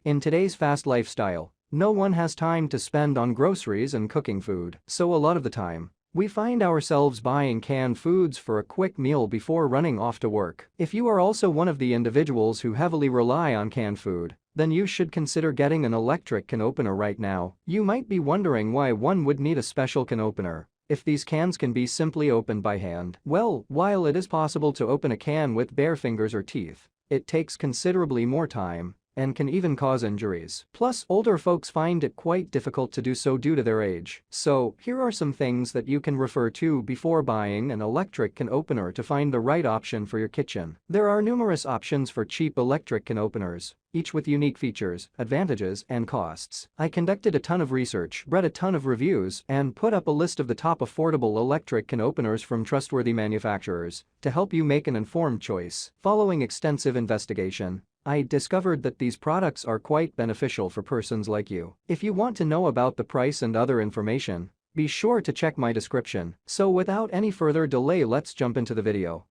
In today's fast lifestyle, no one has time to spend on groceries and cooking food, so a lot of the time, we find ourselves buying canned foods for a quick meal before running off to work. If you are also one of the individuals who heavily rely on canned food, then you should consider getting an electric can opener right now. You might be wondering why one would need a special can opener if these cans can be simply opened by hand. Well, while it is possible to open a can with bare fingers or teeth, it takes considerably more time and can even cause injuries. Plus, older folks find it quite difficult to do so due to their age. So, here are some things that you can refer to before buying an electric can opener to find the right option for your kitchen. There are numerous options for cheap electric can openers, each with unique features, advantages, and costs. I conducted a ton of research, read a ton of reviews, and put up a list of the top affordable electric can openers from trustworthy manufacturers to help you make an informed choice. Following extensive investigation, I discovered that these products are quite beneficial for persons like you. If you want to know about the price and other information, be sure to check my description. So without any further delay, let's jump into the video.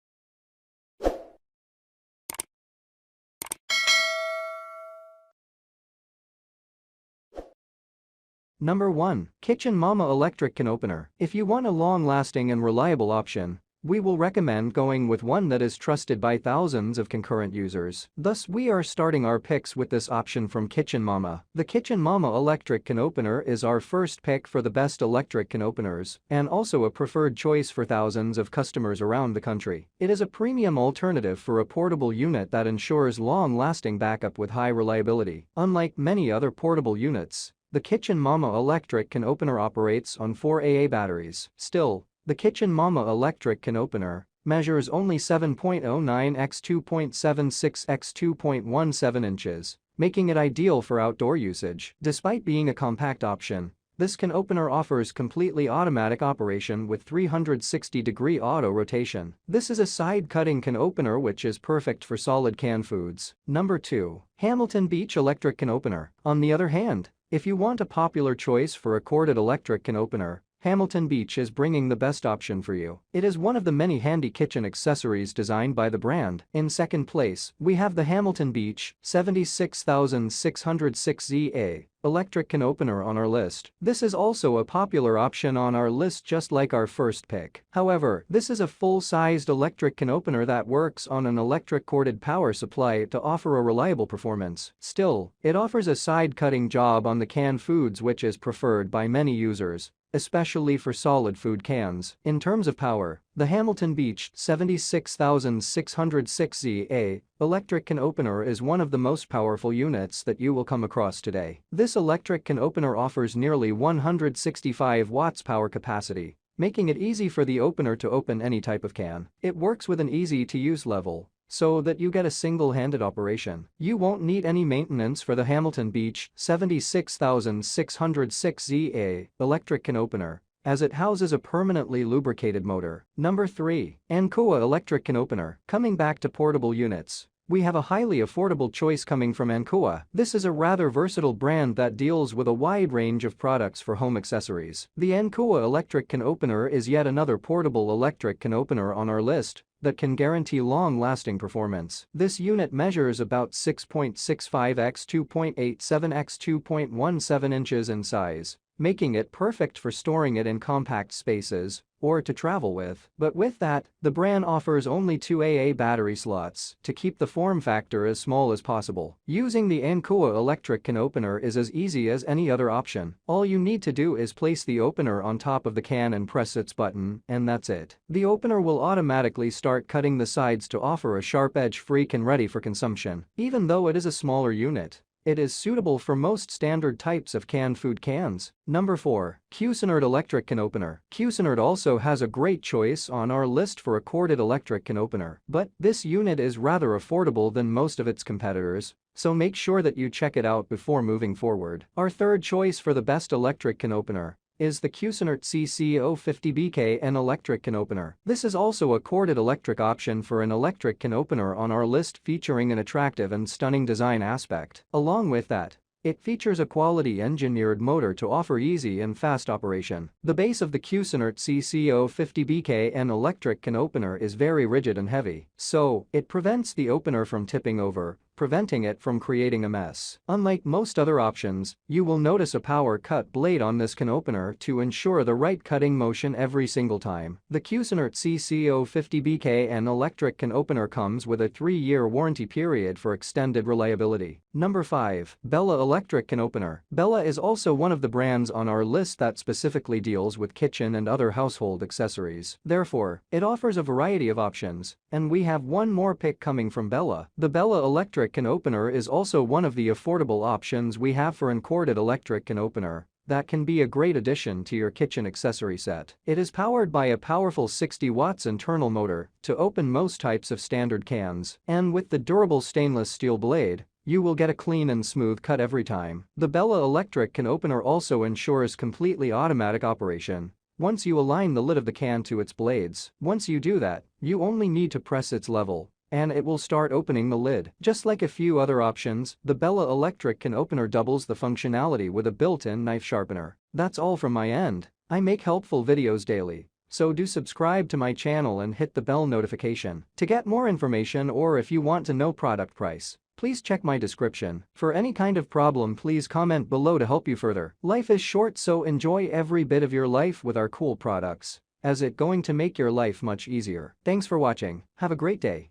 Number 1. Kitchen Mama Electric Can Opener. If you want a long-lasting and reliable option, we will recommend going with one that is trusted by thousands of concurrent users. Thus, we are starting our picks with this option from Kitchen Mama. The Kitchen Mama Electric Can Opener is our first pick for the best electric can openers and also a preferred choice for thousands of customers around the country. It is a premium alternative for a portable unit that ensures long-lasting backup with high reliability. Unlike many other portable units, the Kitchen Mama Electric Can Opener operates on 4AA batteries. Still, the Kitchen Mama Electric Can Opener measures only 7.09 x 2.76 x 2.17 inches, making it ideal for outdoor usage. Despite being a compact option, this can opener offers completely automatic operation with 360-degree auto rotation. This is a side-cutting can opener which is perfect for solid canned foods. Number 2. Hamilton Beach Electric Can Opener. On the other hand, if you want a popular choice for a corded electric can opener, Hamilton Beach is bringing the best option for you. It is one of the many handy kitchen accessories designed by the brand. In second place, we have the Hamilton Beach 76606ZA electric can opener on our list. This is also a popular option on our list just like our first pick. However, this is a full-sized electric can opener that works on an electric corded power supply to offer a reliable performance. Still, it offers a side-cutting job on the canned foods which is preferred by many users, especially for solid food cans. In terms of power, the Hamilton Beach 76606ZA electric can opener is one of the most powerful units that you will come across today. This electric can opener offers nearly 165 watts power capacity, making it easy for the opener to open any type of can. It works with an easy-to-use level, so that you get a single-handed operation. You won't need any maintenance for the Hamilton Beach 76606ZA electric can opener, as it houses a permanently lubricated motor. Number 3. Ankuwa Electric Can Opener. Coming back to portable units, we have a highly affordable choice coming from Ankuwa. This is a rather versatile brand that deals with a wide range of products for home accessories. The Ankuwa Electric Can Opener is yet another portable electric can opener on our list that can guarantee long-lasting performance. This unit measures about 6.65 x 2.87 x 2.17 inches in size, making it perfect for storing it in compact spaces or to travel with. But with that, the brand offers only 2 AA battery slots to keep the form factor as small as possible. Using the Ankuwa electric can opener is as easy as any other option. All you need to do is place the opener on top of the can and press its button, and that's it. The opener will automatically start cutting the sides to offer a sharp edge free can ready for consumption. Even though it is a smaller unit, it is suitable for most standard types of canned food cans. Number 4. Cuisinart Electric Can Opener. Cuisinart also has a great choice on our list for a corded electric can opener, but this unit is rather affordable than most of its competitors, so make sure that you check it out before moving forward. Our third choice for the best electric can opener is the Cuisinart CC050BK electric can opener. This is also a corded electric option for an electric can opener on our list, featuring an attractive and stunning design aspect. Along with that, it features a quality engineered motor to offer easy and fast operation. The base of the Cuisinart CC050BK electric can opener is very rigid and heavy, so it prevents the opener from tipping over, preventing it from creating a mess. Unlike most other options, you will notice a power cut blade on this can opener to ensure the right cutting motion every single time. The Cuisinart CCO50BKN electric can opener comes with a 3-year warranty period for extended reliability. Number 5. Bella Electric Can Opener. Bella is also one of the brands on our list that specifically deals with kitchen and other household accessories. Therefore, it offers a variety of options, and we have one more pick coming from Bella. The Bella Electric Can Opener is also one of the affordable options we have for uncorded electric can opener that can be a great addition to your kitchen accessory set. It is powered by a powerful 60 watts internal motor to open most types of standard cans, and with the durable stainless steel blade, you will get a clean and smooth cut every time. The Bella Electric Can Opener also ensures completely automatic operation once you align the lid of the can to its blades. Once you do that, you only need to press its level, and it will start opening the lid. Just like a few other options, the Bella Electric Can Opener doubles the functionality with a built-in knife sharpener. That's all from my end. I make helpful videos daily, so do subscribe to my channel and hit the bell notification to get more information, or if you want to know product price, please check my description. For any kind of problem, please comment below to help you further. Life is short, so enjoy every bit of your life with our cool products, as it's going to make your life much easier. Thanks for watching. Have a great day.